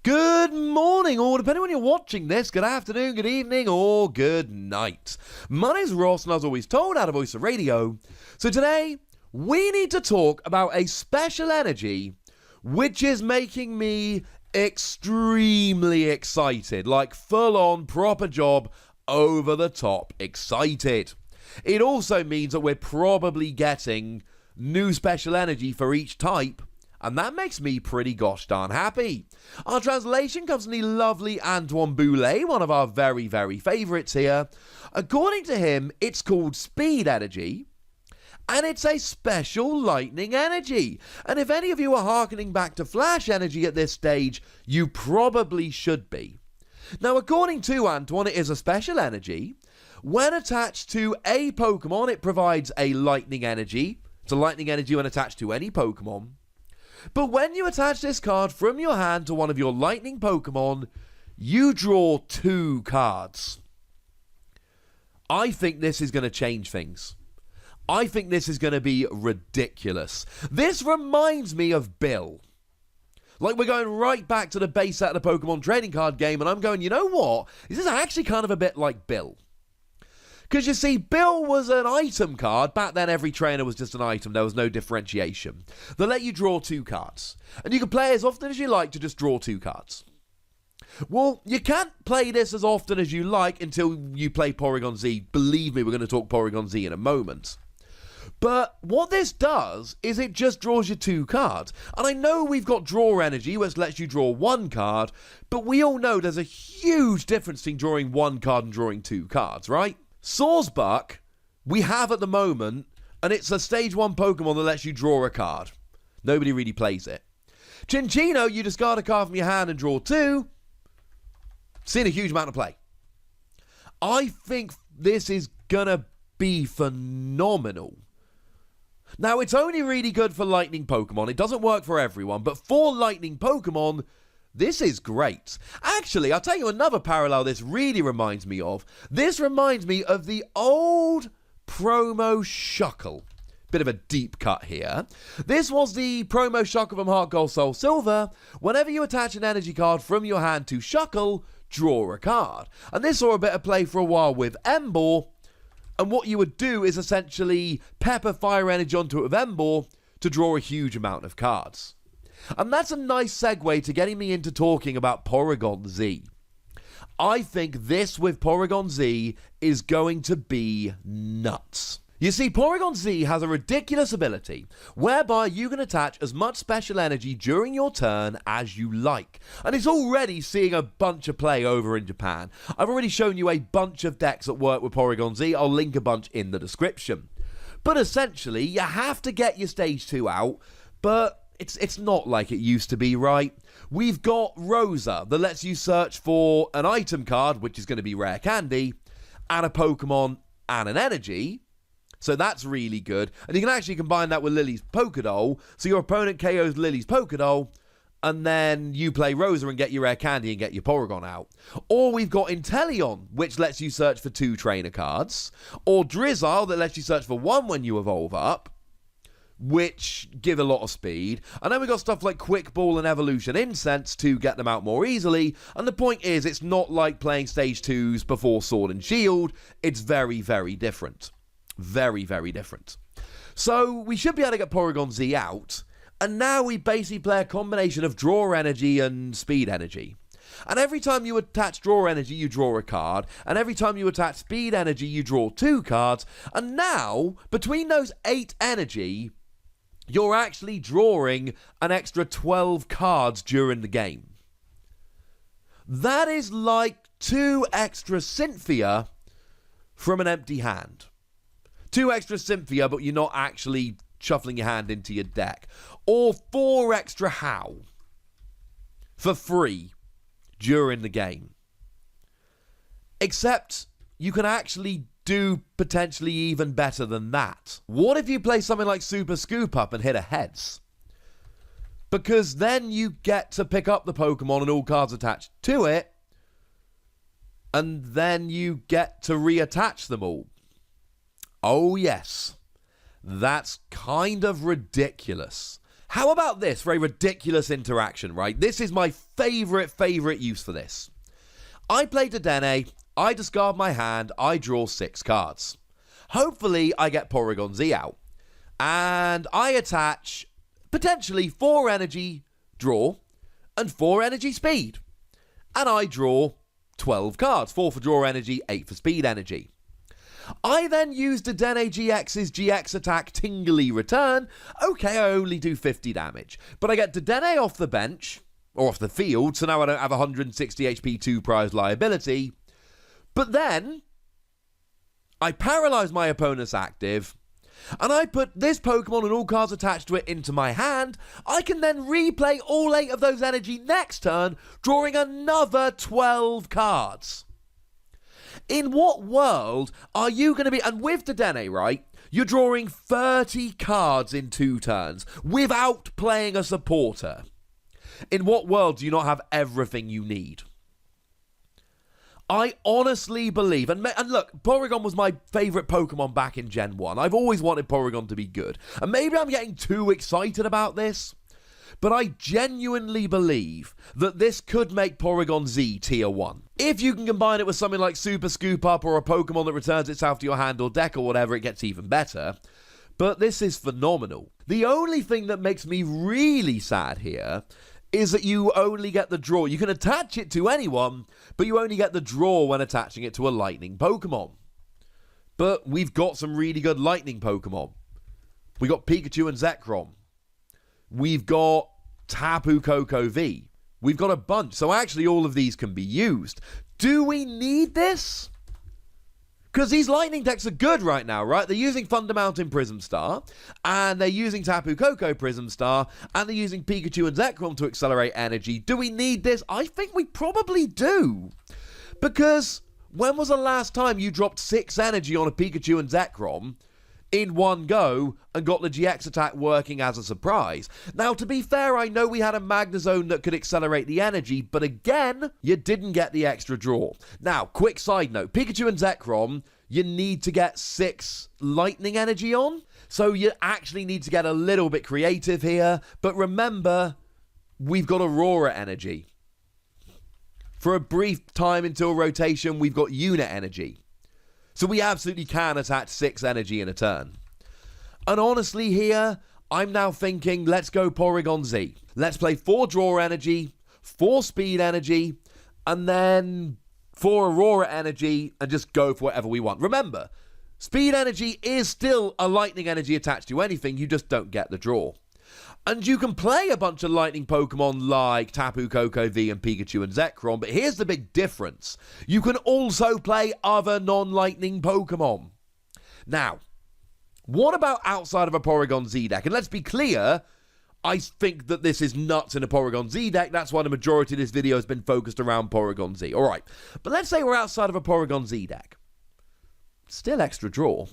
Good morning, or depending on when you're watching this, good afternoon, good evening, or good night. My name's Ross, and as always told, out of Voice of Radio. So today, we need to talk about a special energy which is making me extremely excited, like full-on, proper job, over-the-top excited. It also means that we're probably getting new special energy for each type, and that makes me pretty gosh darn happy. Our translation comes from the lovely Antoine Boulet, one of our very, very favourites here. According to him, it's called Speed Energy, and it's a special lightning energy. And if any of you are hearkening back to Flash Energy at this stage, you probably should be. Now, according to Antoine, it is a special energy. When attached to a Pokemon, it provides a lightning energy. It's a lightning energy when attached to any Pokemon. But when you attach this card from your hand to one of your lightning Pokemon, you draw 2 cards. I think this is going to change things. I think this is going to be ridiculous. This reminds me of Bill. Like, we're going right back to the base set of the Pokemon trading card game, and I'm going, you know what? This is actually kind of a bit like Bill. Because you see, Bill was an item card. Back then, every trainer was just an item. There was no differentiation. They let you draw 2 cards. And you can play as often as you like to just draw 2 cards. Well, you can't play this as often as you like until you play Porygon Z. Believe me, we're going to talk Porygon Z in a moment. But what this does is it just draws you 2 cards. And I know we've got Draw Energy, which lets you draw 1 card. But we all know there's a huge difference between drawing 1 card and drawing 2 cards, right? Sawsbuck, we have at the moment, and it's a stage 1 Pokemon that lets you draw a card. Nobody really plays it. Chinchino, you discard a card from your hand and draw 2. Seen a huge amount of play. I think this is gonna be phenomenal. Now, it's only really good for Lightning Pokemon. It doesn't work for everyone, but for Lightning Pokemon, this is great. Actually, I'll tell you another parallel this really reminds me of. This reminds me of the old promo Shuckle. Bit of a deep cut here. This was the promo Shuckle from Heart Gold Soul Silver. Whenever you attach an energy card from your hand to Shuckle, draw a card. And this saw a bit of play for a while with Emboar. And what you would do is essentially pepper fire energy onto it with Emboar to draw a huge amount of cards. And that's a nice segue to getting me into talking about Porygon Z. I think this with Porygon Z is going to be nuts. You see, Porygon Z has a ridiculous ability whereby you can attach as much special energy during your turn as you like. And it's already seeing a bunch of play over in Japan. I've already shown you a bunch of decks that work with Porygon Z. I'll link a bunch in the description. But essentially, you have to get your stage 2 out, but it's not like it used to be, right? We've got Rosa that lets you search for an item card, which is going to be rare candy, and a Pokemon and an energy. So that's really good. And you can actually combine that with Lily's Pokédoll. So your opponent KOs Lily's Pokédoll, and then you play Rosa and get your rare candy and get your Porygon out. Or we've got Inteleon, which lets you search for 2 trainer cards. Or Drizzile, that lets you search for 1 when you evolve up, which give a lot of speed. And then we've got stuff like Quick Ball and Evolution Incense to get them out more easily. And the point is, it's not like playing Stage 2s before Sword and Shield. It's very, very different. Very, very different. So we should be able to get Porygon Z out. And now we basically play a combination of Draw Energy and Speed Energy. And every time you attach Draw Energy, you draw a card. And every time you attach Speed Energy, you draw 2 cards. And now, between those 8 energy, you're actually drawing an extra 12 cards during the game. That is like 2 extra Cynthia from an empty hand. 2 extra Cynthia, but you're not actually shuffling your hand into your deck. Or 4 extra How for free during the game. Except you can actually do potentially even better than that. What if you play something like Super Scoop Up and hit a heads? Because then you get to pick up the Pokemon and all cards attached to it, and then you get to reattach them all. Oh yes, that's kind of ridiculous How about this for a ridiculous interaction, right? This is my favourite use for this. I play Dedenne, I discard my hand, I draw 6 cards. Hopefully I get Porygon Z out. And I attach potentially 4 energy draw and 4 energy speed. And I draw 12 cards, 4 for draw energy, 8 for speed energy. I then use Dedenne GX's GX attack Tingly Return. Okay, I only do 50 damage. But I get Dedenne off the bench, or off the field, so now I don't have 160 HP 2 prize liability. But then, I paralyze my opponent's active, and I put this Pokemon and all cards attached to it into my hand. I can then replay all 8 of those energy next turn, drawing another 12 cards. In what world are you going to be... And with Dedenne, right, you're drawing 30 cards in 2 turns without playing a supporter. In what world do you not have everything you need? I honestly believe, and look, Porygon was my favourite Pokemon back in Gen 1. I've always wanted Porygon to be good. And maybe I'm getting too excited about this, but I genuinely believe that this could make Porygon Z Tier 1. If you can combine it with something like Super Scoop Up or a Pokemon that returns itself to your hand or deck or whatever, it gets even better. But this is phenomenal. The only thing that makes me really sad here is that you only get the draw. You can attach it to anyone, but you only get the draw when attaching it to a Lightning Pokemon. But we've got some really good Lightning Pokemon. We got Pikachu and Zekrom. We've got Tapu Koko V. We've got a bunch, so actually all of these can be used. Do we need this? Because these Lightning decks are good right now, right? They're using Thunder Mountain Prism Star, and they're using Tapu Koko Prism Star, and they're using Pikachu and Zekrom to accelerate energy. Do we need this? I think we probably do. Because when was the last time you dropped 6 energy on a Pikachu and Zekrom in one go and got the GX attack working as a surprise? Now, to be fair, I know we had a Magnezone that could accelerate the energy, but again, you didn't get the extra draw. Now, quick side note, Pikachu and Zekrom, you need to get 6 lightning energy on, so you actually need to get a little bit creative here, but remember, we've got Aurora energy. For a brief time until rotation, we've got unit energy. So we absolutely can attach 6 energy in a turn. And honestly here, I'm now thinking, let's go Porygon Z. Let's play 4 draw energy, 4 speed energy, and then 4 Aurora energy, and just go for whatever we want. Remember, speed energy is still a lightning energy attached to anything, you just don't get the draw. And you can play a bunch of lightning Pokemon like Tapu Koko V and Pikachu and Zekrom, but here's the big difference. You can also play other non-lightning Pokemon. Now, what about outside of a Porygon Z deck? And let's be clear, I think that this is nuts in a Porygon Z deck. That's why the majority of this video has been focused around Porygon Z. Alright, but let's say we're outside of a Porygon Z deck. Still extra draw.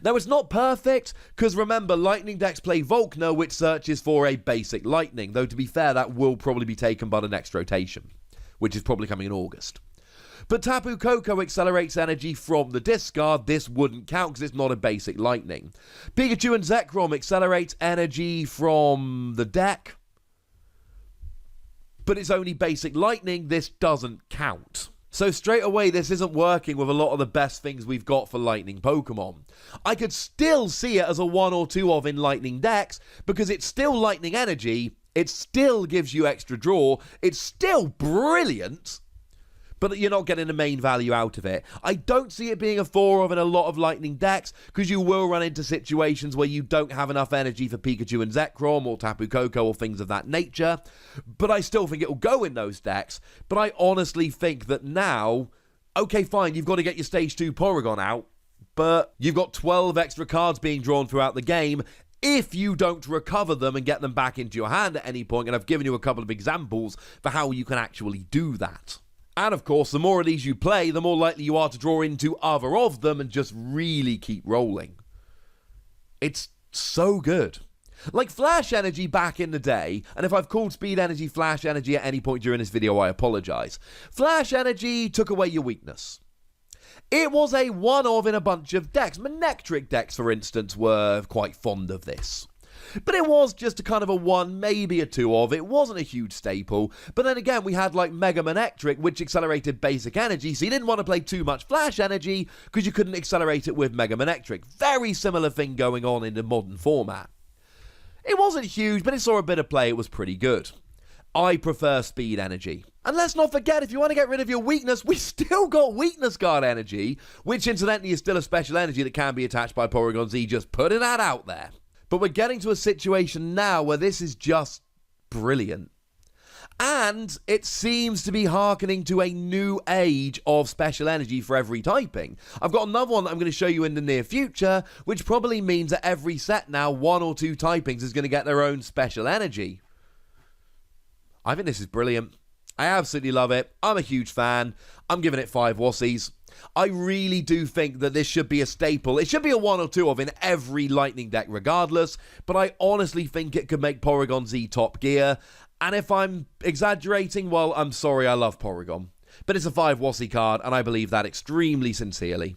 Now, it's not perfect, because remember, Lightning decks play Volkner, which searches for a basic Lightning, though to be fair, that will probably be taken by the next rotation, which is probably coming in August. But Tapu Koko accelerates energy from the discard. This wouldn't count, because it's not a basic Lightning. Pikachu and Zekrom accelerates energy from the deck, but it's only basic Lightning. This doesn't count. So straight away, this isn't working with a lot of the best things we've got for Lightning Pokemon. I could still see it as a 1 or 2 of in Lightning decks, because it's still Lightning Energy, it still gives you extra draw, it's still brilliant, but you're not getting the main value out of it. I don't see it being a 4 of in a lot of Lightning decks, because you will run into situations where you don't have enough energy for Pikachu and Zekrom or Tapu Koko or things of that nature, but I still think it will go in those decks. But I honestly think that now, okay, fine, you've got to get your Stage 2 Porygon out, but you've got 12 extra cards being drawn throughout the game if you don't recover them and get them back into your hand at any point, and I've given you a couple of examples for how you can actually do that. And of course, the more of these you play, the more likely you are to draw into other of them and just really keep rolling. It's so good. Like Flash Energy back in the day, and if I've called Speed Energy Flash Energy at any point during this video, I apologise. Flash Energy took away your weakness. It was a one-of in a bunch of decks. Manectric decks, for instance, were quite fond of this. But it was just a kind of a 1, maybe a 2 of. It wasn't a huge staple. But then again, we had like Mega Manectric, which accelerated basic energy, so you didn't want to play too much flash energy because you couldn't accelerate it with Mega Manectric. Very similar thing going on in the modern format. It wasn't huge, but it saw a bit of play. It was pretty good. I prefer speed energy. And let's not forget, if you want to get rid of your weakness, we still got weakness guard energy, which incidentally is still a special energy that can be attached by Porygon Z, just putting that out there. But we're getting to a situation now where this is just brilliant. And it seems to be hearkening to a new age of special energy for every typing. I've got another one that I'm going to show you in the near future, which probably means that every set now, 1 or 2 typings is going to get their own special energy. I think this is brilliant. I absolutely love it. I'm a huge fan. I'm giving it 5 Wassies. I really do think that this should be a staple. It should be a 1 or 2 of in every Lightning deck regardless, but I honestly think it could make Porygon Z top gear. And if I'm exaggerating, well, I'm sorry, I love Porygon. But it's a 5 Wassie card, and I believe that extremely sincerely.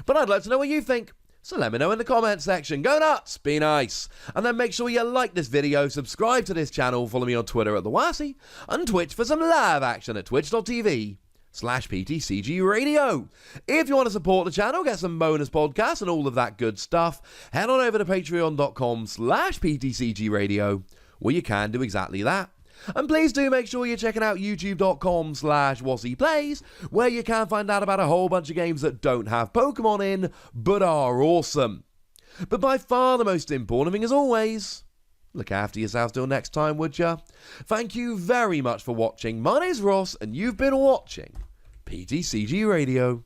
But I'd like to know what you think. So let me know in the comments section. Go nuts, be nice. And then make sure you like this video, subscribe to this channel, follow me on Twitter at The Wassie, and Twitch for some live action at twitch.tv/PTCGRadio. If you want to support the channel, get some bonus podcasts and all of that good stuff, head on over to patreon.com/PTCGRadio, where you can do exactly that. And please do make sure you're checking out youtube.com/WassiePlays, where you can find out about a whole bunch of games that don't have Pokemon in, but are awesome. But by far the most important thing, as always, look after yourselves till next time, would ya? Thank you very much for watching. My name's Ross, and you've been watching PTCG Radio.